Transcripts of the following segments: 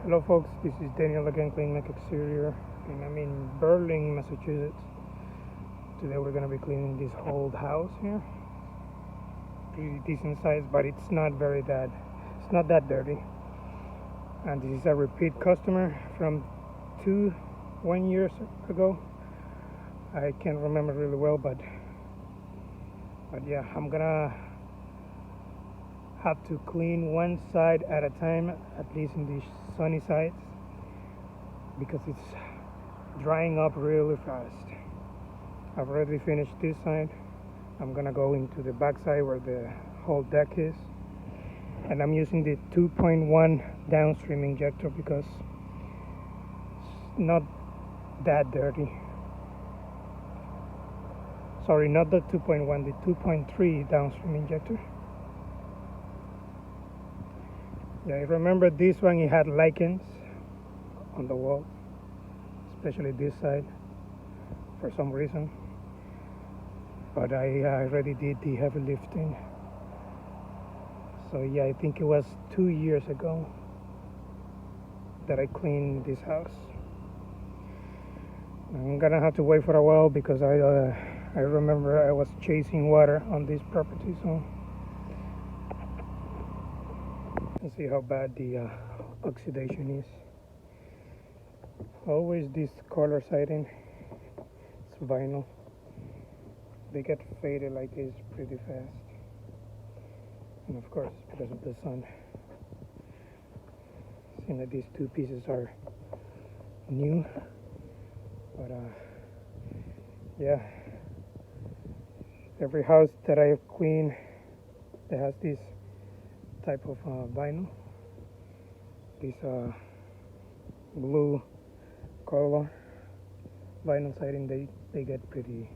Hello folks, this is Daniel again, Clean Mac Exterior, and I'm in Berlin, Massachusetts. Today we're going to be cleaning this old house here. Pretty decent size, but it's not that dirty. And this is a repeat customer from 1 year ago. I can't remember really well, but yeah, I'm gonna have to clean one side at a time, at least in the sunny sides, because it's drying up really fast. I've already finished this side. I'm gonna go into the back side where the whole deck is, and I'm using the 2.1 downstream injector because it's not that dirty. Sorry, not the 2.1, the 2.3 downstream injector. Yeah, I remember this one, it had lichens on the wall, especially this side, for some reason. But I already did the heavy lifting. So yeah, I think it was 2 years ago that I cleaned this house. I'm gonna have to wait for a while because I remember I was chasing water on this property, so let's see how bad the oxidation is. Always this color siding, it's vinyl. They get faded like this pretty fast, and of course because of the sun. Seeing that these two pieces are new, but yeah, every house that I've cleaned that has this type of vinyl, this blue color vinyl siding, they get pretty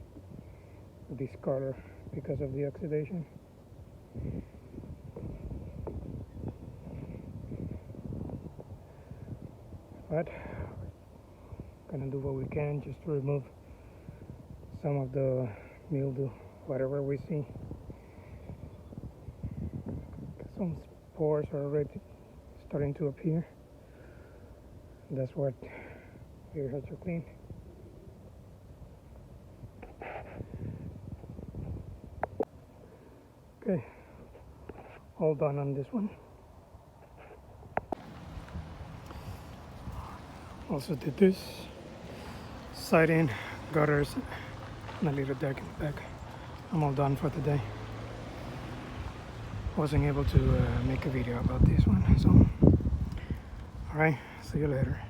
this color because of the oxidation. But gonna do what we can just to remove some of the mildew, whatever we see. Some spores are already starting to appear. That's what we have to clean. Okay, all done on this one. Also did this siding, gutters, and a little deck in the back. I'm all done for today. Wasn't able to make a video about this one, so alright, see you later.